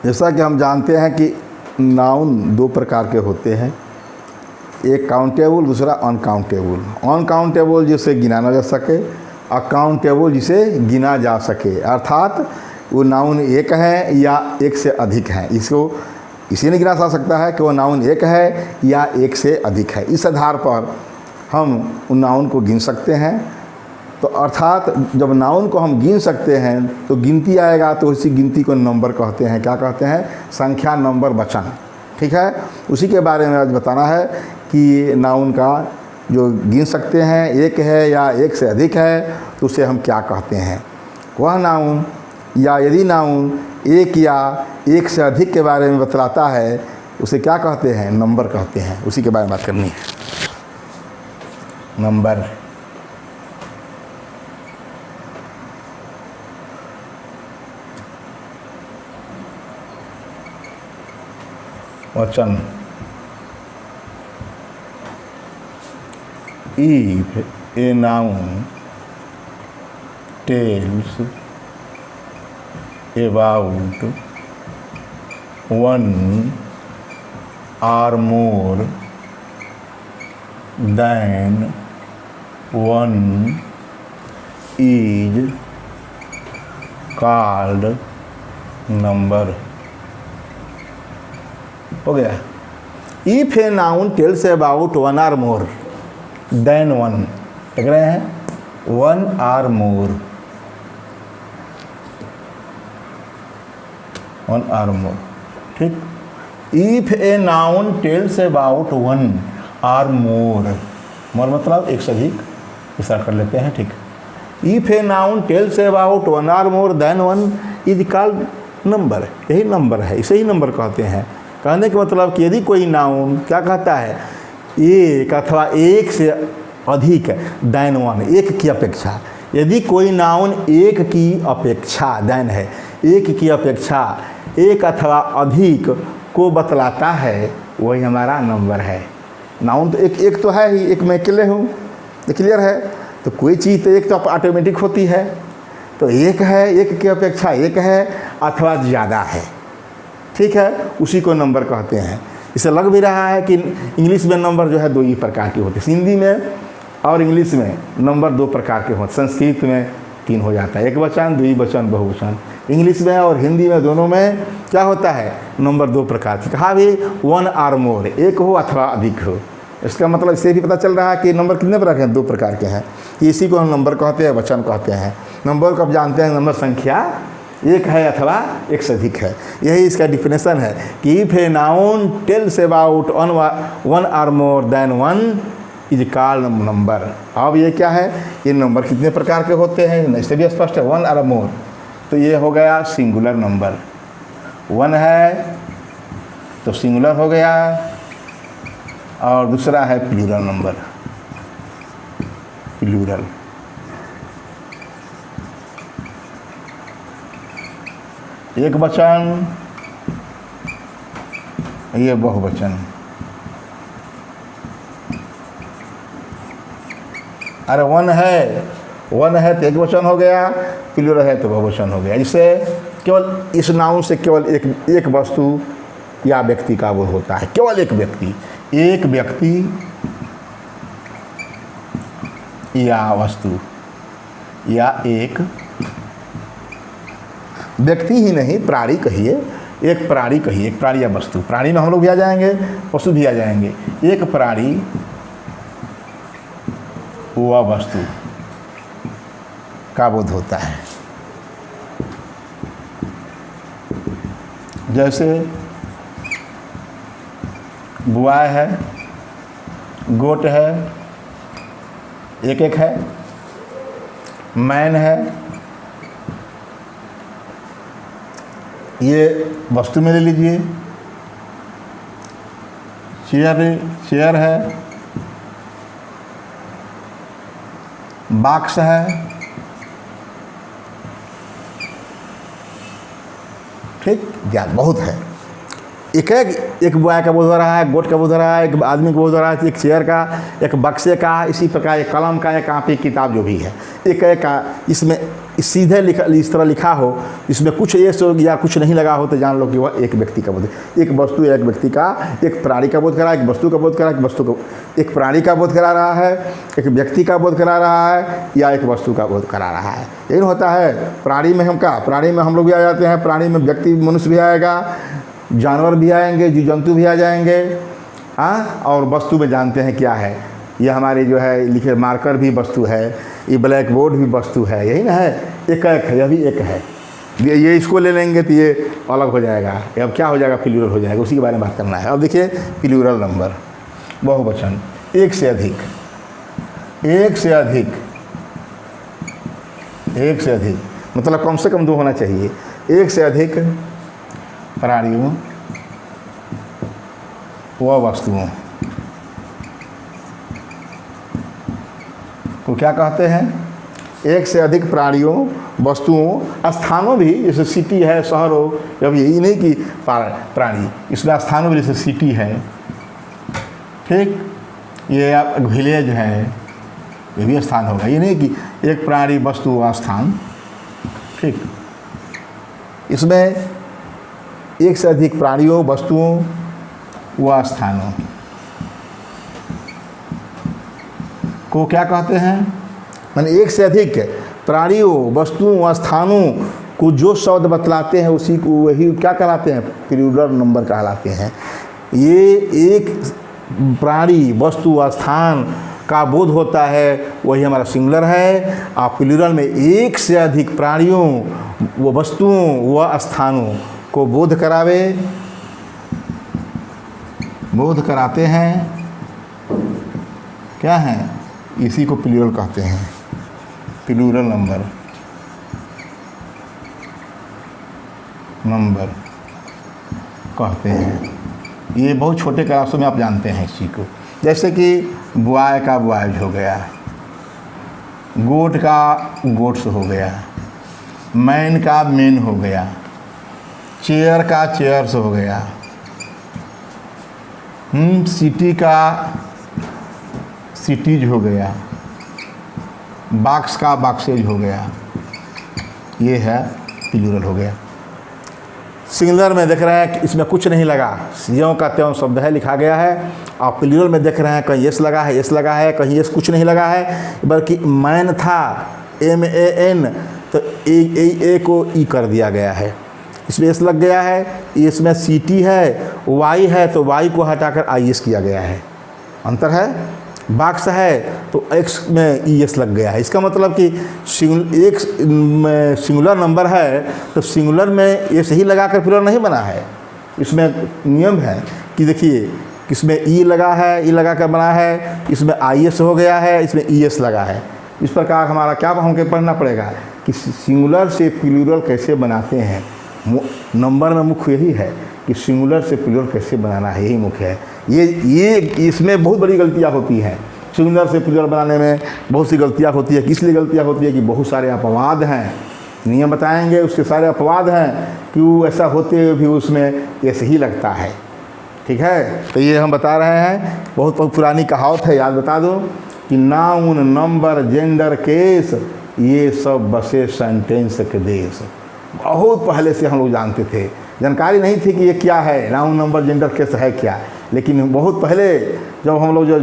जैसा कि हम जानते हैं कि नाउन दो प्रकार के होते हैं, एक काउंटेबल, दूसरा अनकाउंटेबल। अनकाउंटेबल जिसे गिना ना जा सके, अकाउंटेबल जिसे गिना जा सके, अर्थात वो नाउन एक है या एक से अधिक है। इसको इसी नहीं गिना जा सकता है कि वो नाउन एक है या एक से अधिक है। इस आधार पर हम उन नाउन को गिन सकते हैं। तो अर्थात जब नाउन को हम गिन सकते हैं तो गिनती आएगा, तो उसी गिनती को नंबर कहते हैं। क्या कहते हैं? संख्या, नंबर, वचन। ठीक है, उसी के बारे में आज बताना है कि नाउन का जो गिन सकते हैं, एक है या एक से अधिक है, तो उसे हम क्या कहते हैं। वह नाउन या यदि नाउन एक या एक से अधिक के बारे में बतलाता है, उसे क्या कहते हैं? नंबर कहते हैं। उसी के बारे में बात करनी है। नंबर। वचन। If a noun tells about one or more than one is called number। हो गया। If a noun tells about one or more than one, देख रहे हैं? one or more, one or more। ठीक। If a noun tells about one or more, more मतलब एक से अधिक, ऐसा कर लेते हैं। ठीक। If a noun tells about one or more than one is called number, यही नंबर है, इसे ही नंबर कहते हैं। कहने का मतलब कि यदि कोई नाउन क्या कहता है? एक अथवा एक से अधिक, दैन वन, एक की अपेक्षा। यदि कोई नाउन एक की अपेक्षा, दैन है, एक की अपेक्षा एक अथवा अधिक को बतलाता है, वही हमारा नंबर है। नाउन तो एक तो है ही, एक मैं अकेले हूँ, क्लियर है। तो कोई चीज़ तो एक तो ऑटोमेटिक होती है, तो एक है, एक की अपेक्षा एक है अथवा ज़्यादा है। ठीक है, उसी को नंबर कहते हैं। इसे लग भी रहा है कि इंग्लिश में नंबर जो है दो ही प्रकार के होते हैं। हिंदी में और इंग्लिश में नंबर दो प्रकार के होते हैं। संस्कृत में तीन हो जाता है, एक वचन, द्विवचन, बहुवचन। इंग्लिश में और हिंदी में दोनों में क्या होता है? नंबर दो प्रकार के। कहा भी वन आर मोर, एक हो अथवा अधिक हो। इसका मतलब इससे भी पता चल रहा है कि नंबर कितने प्रकार के हैं? दो प्रकार के हैं। इसी को हम नंबर कहते हैं, वचन कहते हैं। नंबर को आप जानते हैं, नंबर संख्या एक है अथवा एक से अधिक है। यही इसका डिफिनेशन है कि if a noun tells about one or more than one is called number. अब ये क्या है? ये नंबर कितने प्रकार के होते हैं इससे भी स्पष्ट है। वन आर मोर, तो ये हो गया सिंगुलर नंबर। वन है तो सिंगुलर हो गया, और दूसरा है प्लूरल नंबर, प्लूरल। एक वचन, ये बहुवचन। अरे वन है तो एक वचन हो गया, प्लूरल है तो बहुवचन हो गया। इससे केवल इस नाउन से केवल एक वस्तु या व्यक्ति का वो होता है, केवल एक व्यक्ति या वस्तु या एक व्यक्ति ही नहीं, प्राणी कहिए, एक प्राणी कहिए, एक प्राणी या वस्तु। प्राणी में हम लोग भी आ जाएंगे, पशु भी आ जाएंगे। एक प्राणी व वस्तु का बोध होता है। जैसे बुआय है, गोट है, एक एक है, मैन है, ये वस्तु में ले लीजिए। चेयर है, बॉक्स है। ठीक, ज्ञान बहुत है। एक बॉय का बोध हो रहा है, एक गोट का बोध हो रहा है, एक आदमी का बोध हो रहा है, एक चेयर का, एक बक्से का, इसी प्रकार एक कलम का, एक कापी किताब जो भी है, एक का इसमें सीधे लिखा, इस तरह लिखा हो, इसमें कुछ एस हो या कुछ नहीं लगा हो, तो जान लो कि वह एक व्यक्ति का बोध, एक वस्तु एक व्यक्ति का, एक प्राणी का बोध करा, एक वस्तु का बोध करा, एक प्राणी का बोध करा रहा है, एक व्यक्ति का बोध करा रहा है, या एक वस्तु का बोध करा रहा है। यही होता है प्राणी में। प्राणी में हम लोग भी आ जाते हैं। प्राणी में व्यक्ति मनुष्य भी आएगा, जानवर भी आएंगे, जीव जंतु भी आ जाएंगे। हाँ, और वस्तु में जानते हैं क्या है, ये हमारी जो है लिखे मार्कर भी वस्तु है, ये ब्लैक बोर्ड भी वस्तु है, यही ना है। एक है, यह भी एक है। ये इसको ले लेंगे तो ये अलग हो जाएगा, अब क्या हो जाएगा, प्लूरल हो जाएगा। उसी के बारे में बात करना है। अब देखिए प्लूरल नंबर, बहुवचन, एक से अधिक, एक से अधिक, एक से अधिक मतलब कम से कम दो होना चाहिए। एक से अधिक प्राणियों व वस्तुओं को क्या कहते हैं? एक से अधिक प्राणियों, वस्तुओं, स्थानों भी, जैसे सिटी है, शहर हो, जब यही नहीं कि प्राणी, इसमें स्थानों भी, जैसे सिटी है, ठीक, ये आप विलेज है, ये भी स्थान होगा। ये नहीं कि एक प्राणी, वस्तु, स्थान, ठीक। इसमें एक से अधिक प्राणियों, वस्तुओं व स्थानों को क्या कहते हैं? माने एक से अधिक प्राणियों, वस्तुओं, स्थानों को जो शब्द बतलाते हैं उसी को वही क्या कहलाते हैं? प्लूरल नंबर कहलाते हैं। ये एक प्राणी, वस्तु, स्थान का बोध होता है, वही हमारा सिंगुलर है। आप प्लूरल में एक से अधिक प्राणियों व वस्तुओं व स्थानों को बोध कराते हैं। क्या है? इसी को प्लूरल कहते हैं, प्लूरल नंबर कहते हैं। ये बहुत छोटे क्लासों में आप जानते हैं इस चीज़ को। जैसे कि बॉय का बॉयज हो गया, गोट का गोट्स हो गया, मैन का मेन हो गया, चेयर का चेयर्स हो गया, सिटी का सिटीज हो गया, बॉक्स का बॉक्सेज हो गया। ये है प्लूरल हो गया। सिंगुलर में देख रहे हैं कि इसमें कुछ नहीं लगा, ज्यों का त्यों शब्द है, लिखा गया है। आप प्लूरल में देख रहे हैं कहीं एस लगा है, एस लगा है, कहीं एस कुछ नहीं लगा है, बल्कि मैन था, MAN, तो ए को ई कर दिया गया है। इसमें एस लग गया है। इसमें सिटी है, वाई है, तो वाई को हटाकर IS किया गया है। अंतर है। बॉक्स है तो एक्स में ES लग गया है। इसका मतलब कि एक सिंगुलर नंबर है तो सिंगुलर में ये सही लगाकर प्लूरल नहीं बना है। इसमें नियम है कि देखिए, इसमें ई लगा है, ई लगा कर बना है, इसमें IS हो गया है, इसमें ES लगा है। इस प्रकार हमारा क्या हमको पढ़ना पड़ेगा कि सिंगुलर से प्लूरल कैसे बनाते हैं। नंबर में मुख्य यही है कि सिंगुलर से प्लूरल कैसे बनाना है, यही मुख्य है। ये इसमें बहुत बड़ी गलतियां होती हैं। सिंगुलर से प्लूरल बनाने में बहुत सी गलतियां होती है। किस लिए गलतियां होती है? कि बहुत सारे अपवाद हैं। नियम बताएंगे, उसके सारे अपवाद हैं कि वो ऐसा होते हुए भी उसमें ऐसे ही लगता है। ठीक है, तो ये हम बता रहे हैं। बहुत पुरानी कहावत है, याद बता दो कि नाउन, नंबर, जेंडर, केस, ये सब बसे सेंटेंस के देश। बहुत पहले से हम लोग जानते थे, जानकारी नहीं थी कि ये क्या है, नाउन, नंबर, जेंडर, केस है क्या। लेकिन बहुत पहले जब हम लोग जो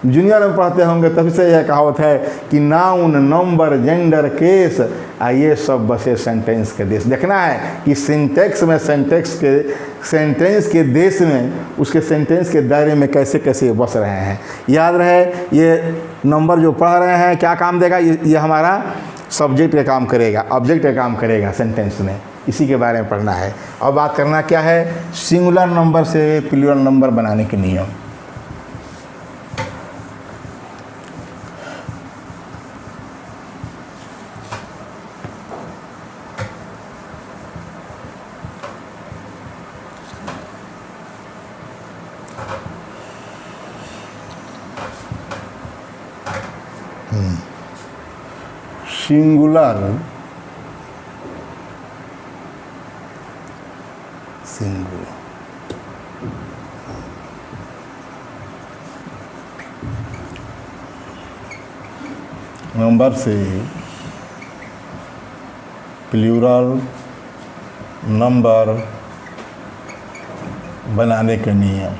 जूनियर में पढ़ते होंगे तभी से यह कहावत है कि नाउन, नंबर, जेंडर, केस, ये सब बसे सेंटेंस के देश। देखना है कि सिंटेक्स में सेंटेंस के देश में, उसके सेंटेंस के दायरे में कैसे कैसे बस रहे हैं। याद रहे, ये नंबर जो पढ़ रहे हैं क्या काम देगा? ये हमारा सब्जेक्ट का काम करेगा, ऑब्जेक्ट का काम करेगा सेंटेंस में। इसी के बारे में पढ़ना है। अब बात करना क्या है? सिंगुलर नंबर से प्लूरल नंबर बनाने के नियम। सिंगुलर नंबर से प्लूरल नंबर बनाने के नियम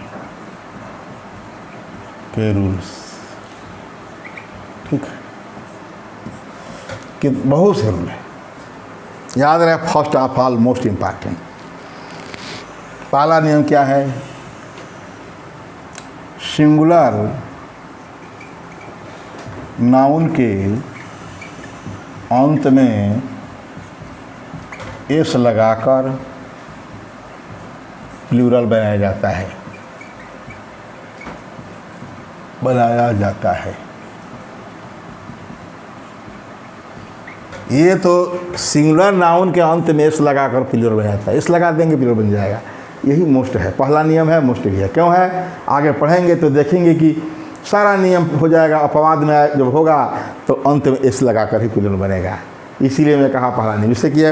के रूल्स। ठीक है, कि बहुत से रूल है, याद रहे। First of all most important, पहला नियम क्या है? सिंगुलर नाउन के अंत में एस लगाकर प्लूरल बनाया जाता है, बनाया जाता है। ये तो सिंगुलर नाउन के अंत में एस लगाकर प्लूरल बन जाता है, एस लगा देंगे प्लूरल बन जाएगा। यही मोस्ट है, पहला नियम है, मोस्ट भी है। क्यों है? आगे पढ़ेंगे तो देखेंगे कि सारा नियम हो जाएगा। अपवाद में जब होगा तो अंत में एस लगाकर ही प्लूरल बनेगा, इसीलिए मैं कहा पहला नियम। इससे कि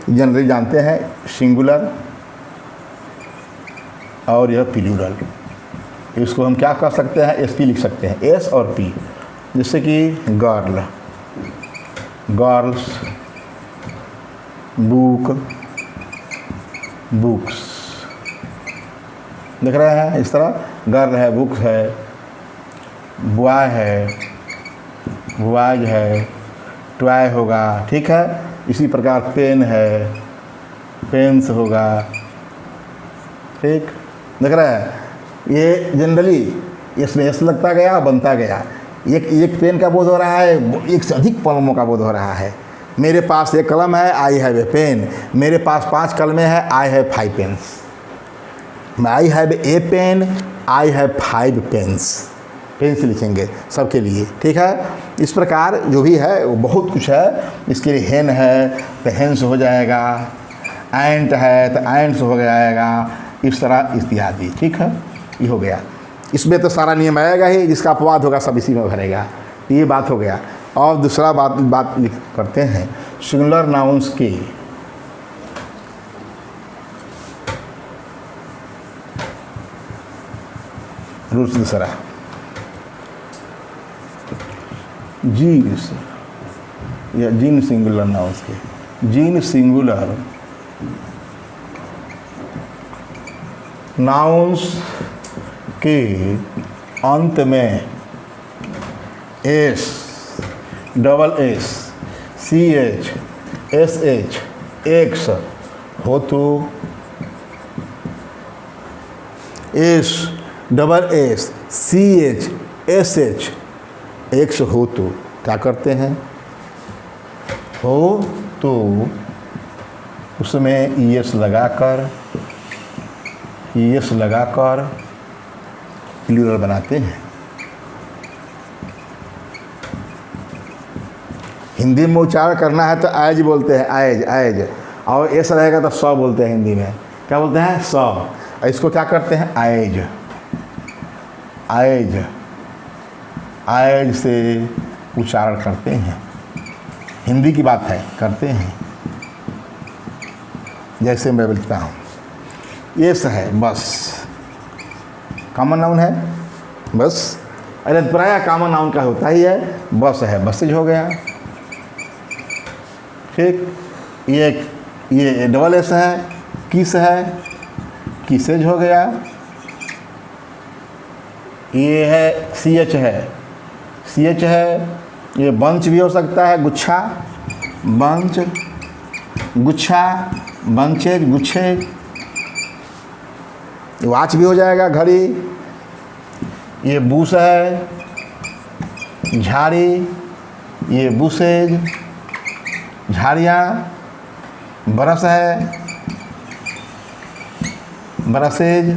जनरली जानते हैं सिंगुलर और यह प्लूरल, इसको हम क्या कर सकते हैं? एस पी लिख सकते हैं, एस और पी। जैसे कि गर्ल, गर्ल्स, बुक, बुक्स। देख रहे हैं इस तरह, गर्ल है, बुक्स है, बॉय है, बॉयज है, टॉय होगा। ठीक है, इसी प्रकार पेन है, पेन्स होगा। ठीक, देख रहे हैं, ये जनरली इसमें एस लगता गया, बनता गया। एक पेन का बोध हो रहा है, एक से अधिक कलमों का बोध हो रहा है। मेरे पास एक कलम है, आई हैव ए पेन। मेरे पास 5 कलमें हैं, I have 5 pens. I have a pen, I have 5 pens. Pen से लिखेंगे सबके लिए। ठीक है, इस प्रकार जो भी है वो बहुत कुछ है। इसके लिए हेन है तो हेन्स हो जाएगा, एंट है तो एंट्स हो जाएगा, इस तरह इत्यादि। ठीक है, ये हो गया। इसमें तो सारा नियम आएगा ही, जिसका अपवाद होगा सब इसी में भरेगा। ये बात हो गया। और दूसरा बात करते हैं सिंगुलर नाउन्स की। रूल्स दूसरा, जीन्स या जीन सिंगुलर नाउन्स के। जीन सिंगुलर नाउन्स के अंत में S, double S, C H, S H, X हो तो S, double S, C H, S H, X हो तो क्या करते हैं? हो तो उसमें ईएस लगाकर प्लूरल बनाते हैं। हिंदी में उच्चारण करना है तो आयज बोलते हैं, आयज, आयज। और एस रहेगा तो सौ बोलते हैं हिंदी में। क्या बोलते हैं? सौ। इसको क्या करते हैं? आयज, आयज, आयज से उच्चारण करते हैं। हिंदी की बात है, करते हैं। जैसे मैं लिखता हूँ, एस है, बस कॉमन नाउन है, बस। अरे प्राय कॉमन नाउन का होता ही है, बस है, बसेज हो गया। ठीक, ये डबल एस है, किस है, किसेज हो गया। ये है सी एच है, सी एच है। ये बंच भी हो सकता है, गुच्छा, बंच, गुच्छा, बंचेज, गुच्छेज। वॉच भी हो जाएगा, घड़ी। ये बूस है, झाड़ी, ये बुसेज, झाड़ियाँ। ब्रश है, ब्रसेज।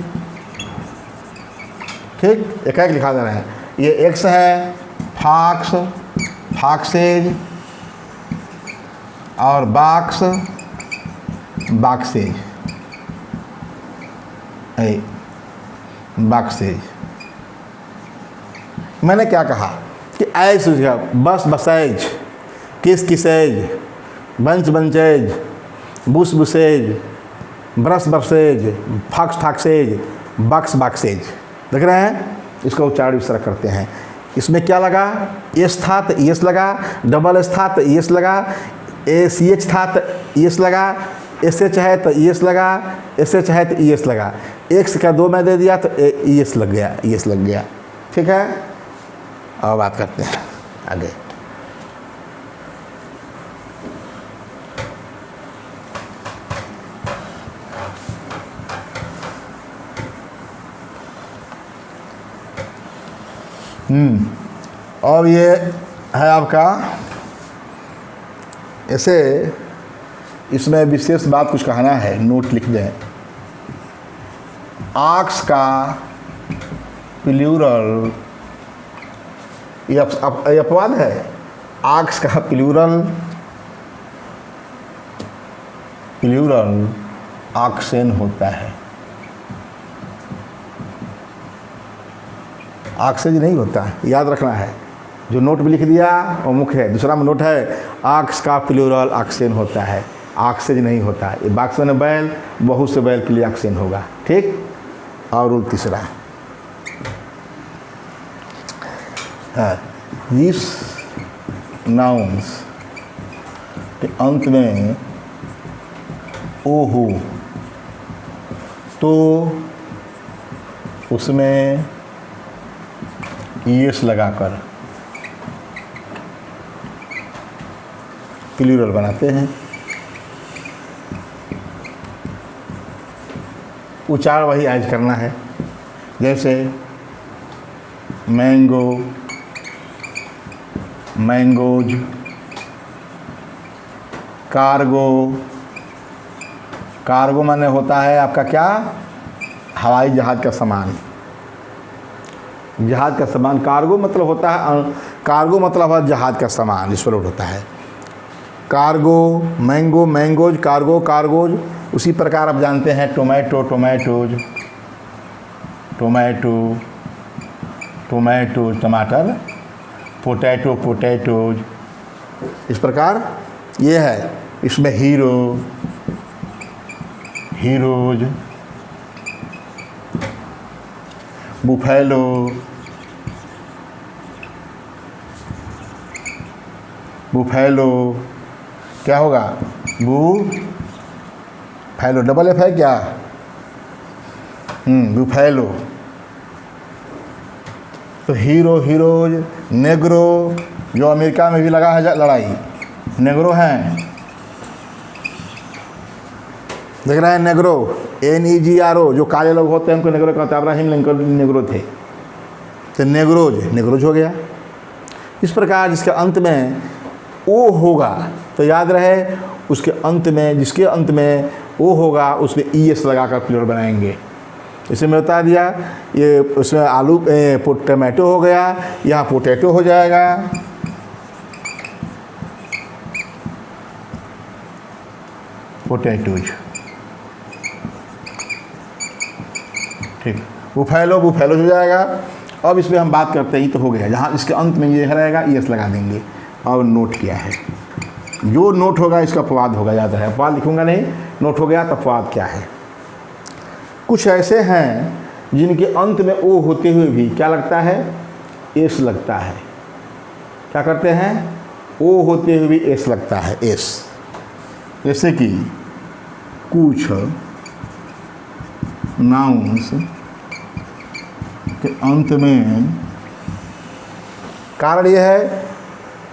ठीक, एक एक लिखा देना है। ये एक्स है, फॉक्स, फॉक्सेज। और बॉक्स, बॉक्सेज, बॉक्सेज। मैंने क्या कहा कि ऐसे बस, बसेज, किस, kisses, bunch, bunches, bus, buses, brush, brushes, fox, foxes, box, boxes. देख रहे हैं, इसका उच्चारण इस तरह करते हैं। इसमें क्या लगा, एस था तो एस लगा, डबल एस था तो एस लगा, ए सी एच था तो एस लगा, एस एच है तो एस लगा, एस एच है तो एस लगा, एक्स का 2 में दे दिया तो एस लग गया, एस लग गया। ठीक है, अब बात करते हैं आगे। और ये है आपका, ऐसे इसमें विशेष बात कुछ कहना है, नोट लिख दें। आक्स का प्लूरल, ये अपवाद है, आक्स का प्लूरल आक्सेन होता है, आक्सेज नहीं होता है, याद रखना है। जो नोट भी लिख दिया वो मुख्य है। दूसरा में नोट है, आक्स का प्लूरल आक्सेन होता है, आक्सेज नहीं होता है। ये बाक्स में बैल, बहुत से बैल के लिए आक्सेन होगा। ठीक, और रूल तीसरा है, दिस नाउन्स के अंत में ओ हो तो उसमें ईएस लगाकर प्लूरल बनाते हैं। उच्चारण वही आज करना है, जैसे मैंगो, मैंगोज, कार्गो। कार्गो माने होता है आपका क्या, हवाई जहाज़ का सामान, जहाज़ का सामान। कार्गो मतलब होता है, कार्गो मतलब है जहाज़ का सामान, इस पर होता है। Cargo, mango, mangoes, cargo, cargoes. उसी प्रकार आप जानते हैं टोमेटो, टोमेटोज, टोमेटो, टोमेटो टमाटर, पोटैटो, पोटैटोज। इस प्रकार ये है। इसमें हीरो, हीरोज, बुफेलो, बुफेलो। क्या होगा, बुफेलो, डबल एफ है क्या, बुफेलो। तो हीरो, हीरोज, नेग्रो, जो अमेरिका में भी लगा है लड़ाई, नेग्रो हैं, देख रहे हैं, नेग्रो, NEGRO। जो काले लोग होते हैं उनको नेग्रो कहते हैं, अब्राहम लिंकन नेग्रो थे, तो नेग्रोज, नेग्रोज हो गया। इस प्रकार जिसके अंत में ओ होगा तो याद रहे, उसके अंत में, जिसके अंत में ओ होगा उसमें ES लगाकर प्लूरल बनाएंगे। इसे मैं बता दिया, ये उसमें आलू, टमाटो हो गया, यहाँ पोटैटो हो जाएगा। पोटैटोज, ठीक। बुफेलो, बुफेलो हो जाएगा। अब इसमें हम बात करते ही तो हो गया, जहाँ इसके अंत में ये रहेगा ES लगा देंगे। और नोट किया है, जो नोट होगा इसका अपवाद होगा, याद है। अपवाद लिखूंगा नहीं, नोट हो गया तो अपवाद क्या है। कुछ ऐसे हैं जिनके अंत में ओ होते हुए भी क्या लगता है, एस लगता है। क्या करते हैं, ओ होते हुए भी एस लगता है, एस। जैसे कि कुछ नाउन्स के अंत में, कारण यह है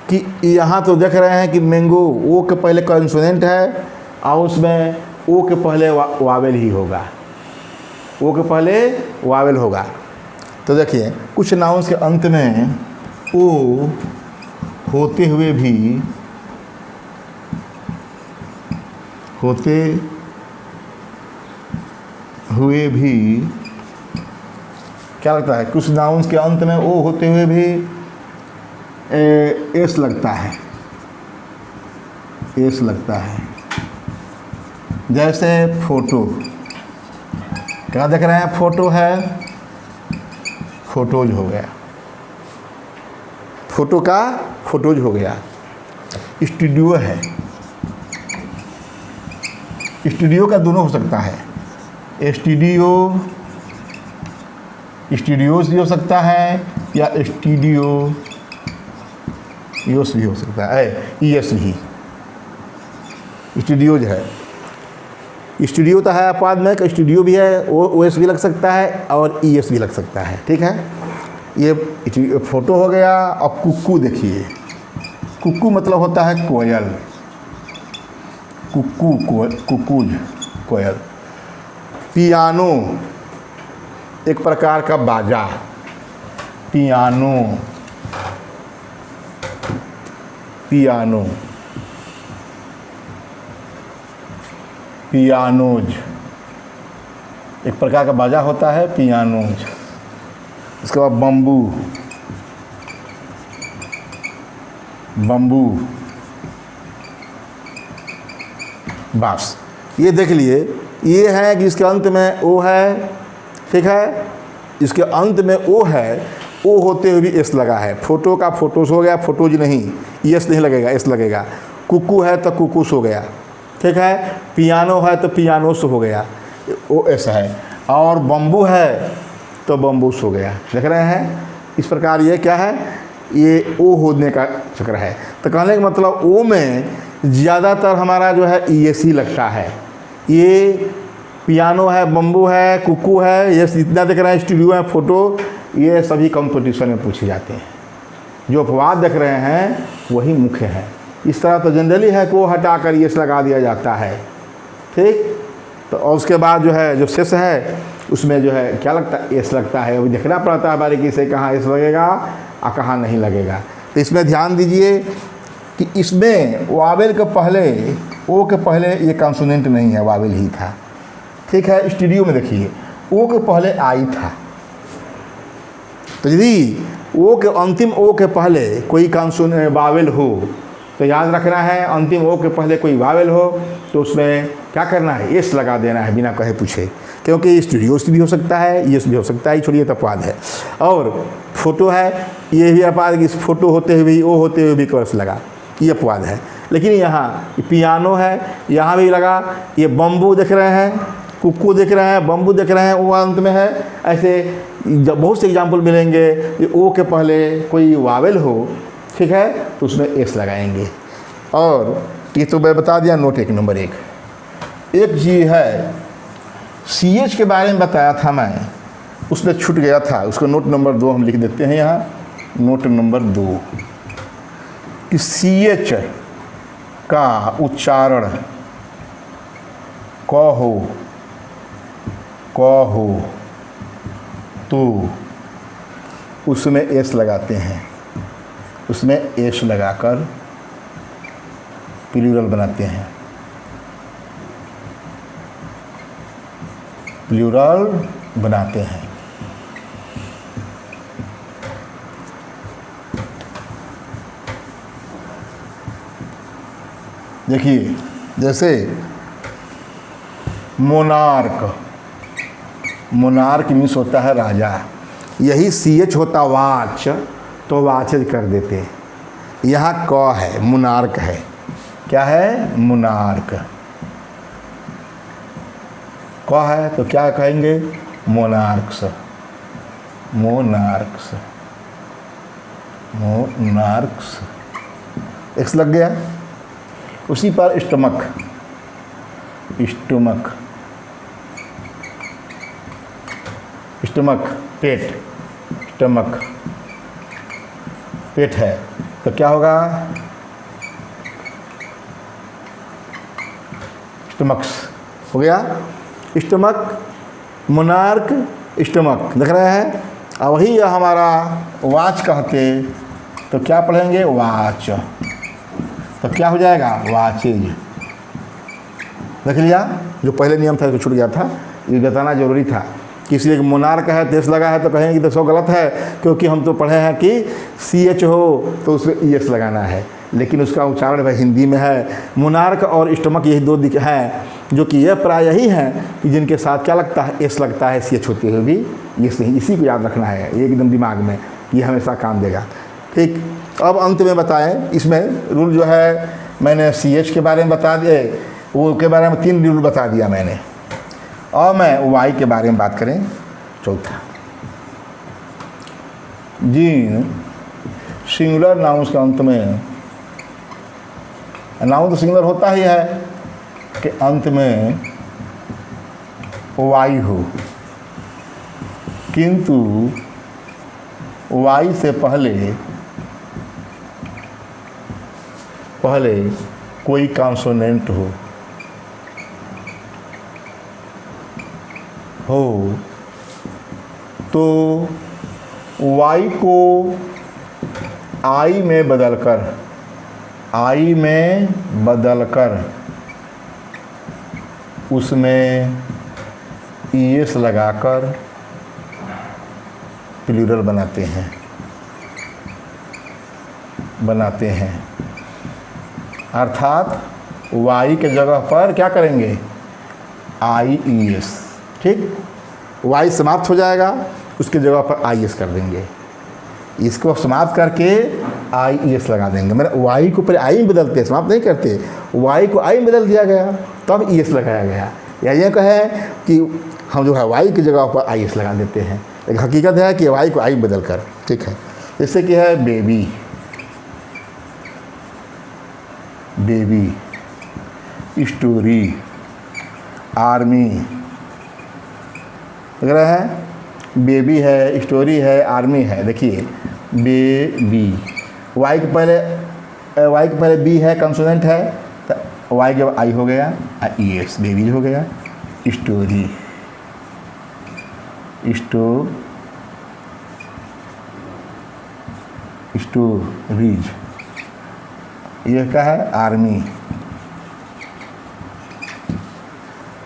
कि यहाँ तो देख रहे हैं कि मैंगो ओ के पहले कॉन्सोनेंट है और उसमें ओ के पहले वावेल ही होगा, ओ के पहले वावेल होगा। तो देखिए कुछ नाउन्स के अंत में ओ होते हुए भी, क्या लगता है, कुछ नाउन्स के अंत में ओ होते हुए भी एस लगता है, एस लगता है। जैसे फोटो, क्या देख रहे हैं, फोटो है, फोटोज हो गया, फोटो का फोटोज हो गया। स्टूडियो है, स्टूडियो का दोनों हो सकता है, स्टूडियो, स्टूडियोज भी हो सकता है, या स्टूडियो यूएस भी हो सकता है, ईएस भी। स्टूडियो जो है, स्टूडियो तो है अपवाद में कि स्टूडियो भी है, ओएस भी लग सकता है और ईएस भी लग सकता है, ठीक है। ये फोटो हो गया। अब कुक्कू देखिए, कुक्कू मतलब होता है कोयल, कुक्कू कुक्कूज कोयल। पियानो एक प्रकार का बाजा, पियानो पियानो पियानोज एक प्रकार का बाजा होता है, पियानोज। इसके बाद बम्बू, बम्बू बस ये देख लिए। ये है कि इसके अंत में ओ है, ठीक है, इसके अंत में ओ है, ओ होते हुए भी एस लगा है। फोटो का फोटोस हो गया, फोटोज नहीं, एस नहीं लगेगा, एस लगेगा। कुक्कू है तो कुकुस हो गया, ठीक है। पियानो है तो पियानोस हो गया, ओ एस है। और बम्बू है तो बम्बूस हो गया, देख रहे हैं। इस प्रकार ये क्या है, ये ओ होने का चक्र है। तो कहने का मतलब ओ में ज़्यादातर हमारा जो है ईएससी लगता है। ये पियानो है, बम्बू है, कुक्कू है, ये जितना देख रहे हैं, स्टूडियो है, फोटो, ये सभी कंपटीशन में पूछे जाते हैं। जो अपवाद देख रहे हैं वही मुख्य है। इस तरह तो जनरली है कि वो हटा कर ये लगा दिया जाता है, ठीक। तो और उसके बाद जो है, जो शेष है उसमें जो है क्या लगता है, एस लगता है। वो देखना पड़ता है बारीकी से कहाँ एस लगेगा और कहाँ नहीं लगेगा। तो इसमें ध्यान दीजिए कि इसमें वावेल के पहले, ओ के पहले ये कॉन्सोनेंट नहीं है, वावेल ही था, ठीक है। स्टूडियो में देखिए ओ के पहले आई था। तो यदि ओ के अंतिम ओ के पहले कोई कॉन्सोनेंट वावेल हो तो याद रखना है, अंतिम ओ के पहले कोई वावेल हो तो उसमें क्या करना है, एस लगा देना है बिना कहे पूछे, क्योंकि स्टूडियो भी हो सकता है, ये भी हो सकता है, छोड़िए तो अपवाद है। और फोटो है, ये भी अपवाद कि फोटो होते हुए भी, ओ होते हुए भी क्रस लगा, ये अपवाद है। लेकिन यहाँ पियानो है, यहाँ भी लगा। ये बम्बू देख रहे हैं, कुक्कू देख रहे हैं, बम्बू देख रहे हैं, वो अंत में है। ऐसे बहुत से एग्जाम्पल मिलेंगे। ये ओ के पहले कोई वावेल हो, ठीक है, तो उसमें एस लगाएंगे। और ये तो मैं बता दिया, नोट 1 नंबर 1। एक जी है सी एच के बारे में बताया था मैं, उसमें छूट गया था, उसको नोट नंबर 2 हम लिख देते हैं यहाँ, नोट नंबर 2 कि सी एच का उच्चारण क हो तो उसमें एस लगाते हैं, उसमें एस लगाकर प्लूरल बनाते हैं, प्लूरल बनाते हैं। देखिए जैसे मोनार्क, मोनार्क मीन्स होता है राजा। यही सी एच होता वाच तो वाचज कर देते। यहाँ क है, मोनार्क है, क्या है, मोनार्क। क है तो क्या कहेंगे, मोनार्क्स, मोनार्क्स, मोनार्क्स। एक्स लग गया। उसी पर स्टमक, स्टमक, स्टमक पेट, स्टमक पेट है तो क्या होगा, स्टमक्स हो गया। स्टमक, मोनार्क, स्टमक देख रहे हैं। और वही हमारा वाच कहते तो क्या पढ़ेंगे, वाच, तो क्या हो जाएगा, वाचेज। देख लिया, जो पहले नियम था, छूट गया था, ये बताना जरूरी था। किसी एक मोनार्क है, देश लगा है तो कहेंगे कि तो सब गलत है, क्योंकि हम तो पढ़े हैं कि सी एच हो तो उसमें ई एस लगाना है, लेकिन उसका उच्चारण भाई हिंदी में है। मोनार्क और स्टमक यही 2 दिख हैं, जो कि यह प्राय यही हैं कि जिनके साथ क्या लगता है, एस लगता है, सी एच होते हुए भी ये सही। इसी को याद रखना है, ये एकदम दिमाग में, ये हमेशा काम देगा, ठीक। अब अंत में बताएं, इसमें रूल जो है मैंने सी एच के बारे में बता दिए, वो के बारे में 3 रूल बता दिया मैंने। और मैं वाई के बारे में बात करें, चौथा जिन सिंगुलर नाउन्स के अंत में, नाउन तो सिंगुलर होता ही है, कि अंत में वाई हो, किंतु वाई से पहले कोई कॉन्सोनेंट हो तो वाई को आई में बदलकर उसमें ईएस लगाकर प्लूरल बनाते हैं। अर्थात वाई के जगह पर क्या करेंगे, आई ई एस, ठीक, वाई समाप्त हो जाएगा, उसके जगह पर आई एस कर देंगे, इसको समाप्त करके आई ई एस लगा देंगे। मेरा वाई को पहले आई में बदलते, समाप्त नहीं करते, वाई को आई में बदल दिया गया तब ई एस लगाया गया। या ये कहे कि हम जो है वाई की जगह पर आई एस लगा देते हैं, एक हकीकत है कि वाई को आई में बदल कर, ठीक है। जैसे कि है बेबी, स्टोरी, आर्मी वगैरह है। बेबी है, स्टोरी है, आर्मी है। देखिए बेबी, वाई के पहले बी है, कंसोनेंट है, तो वाई के बाद आई हो गया, ई एस, बेबी हो गया। स्टोरीज, ये क्या है, आर्मी।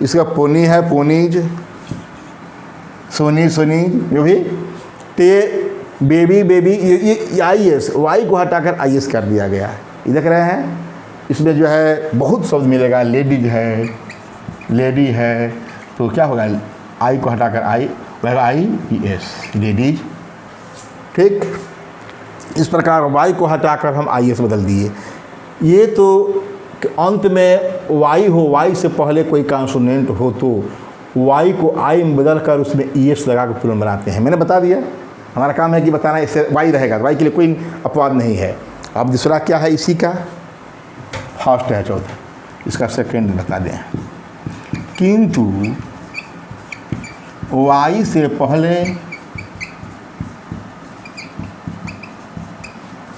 इसका पोनी है, पोनीज, सोनीज, जो भी। तो ये बेबी ये आई एस, वाई को हटाकर आई एस कर दिया गया। ये देख रहे हैं, इसमें जो है बहुत शब्द मिलेगा। लेडीज है, लेडी है, तो क्या होगा, आई को हटाकर आई ई एस, लेडीज, ठीक। इस प्रकार वाई को हटाकर हम आई एस बदल दिए। ये तो अंत में वाई हो, वाई से पहले कोई कॉन्सोनेंट हो तो वाई को आई में बदल कर उसमें ई एस लगा कर प्लूरल बनाते हैं। मैंने बता दिया, हमारा काम है कि बताना इससे वाई रहेगा, वाई के लिए कोई अपवाद नहीं है। अब दूसरा क्या है, इसी का फर्स्ट है, चौथा, इसका सेकंड बता दें। किंतु वाई से पहले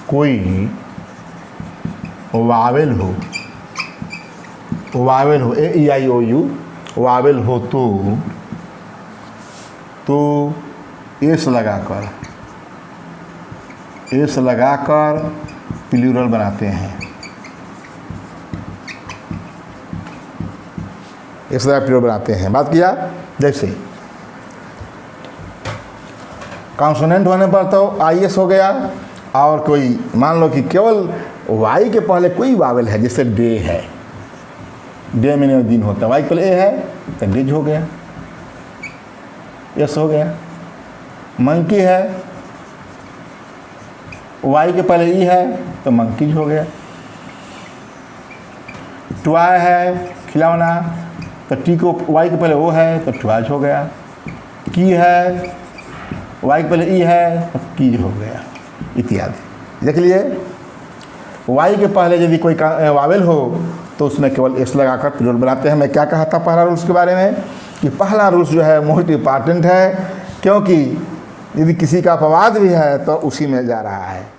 कोई वावेल हो, ए ई आई ओ यू, वावेल हो तो एस लगाकर प्लूरल बनाते हैं। एस लगा प्लूरल बनाते हैं। बात किया, जैसे कॉन्सोनेंट होने पर तो आई एस हो गया, और कोई मान लो कि केवल वाई के पहले कोई वावेल है, जैसे डे है, डे में दिन होता है, वाई के पहले ए है तो डेज हो गया, एस हो गया। मंकी है, वाई के पहले ई है तो मंकीज हो गया। टॉय है, खिलौना, तो टी को वाई के पहले ओ है तो टॉयज हो गया। की है, वाई के पहले ई है तो कीज हो गया, इत्यादि। देख लिए, वाई के पहले यदि कोई वावेल हो तो उसमें केवल एस लगाकर प्लूरल बनाते हैं। मैं क्या कहा था पहला रूल्स के बारे में, कि पहला रूल्स जो है मोस्ट इम्पॉर्टेंट है, क्योंकि यदि किसी का अपवाद भी है तो उसी में जा रहा है।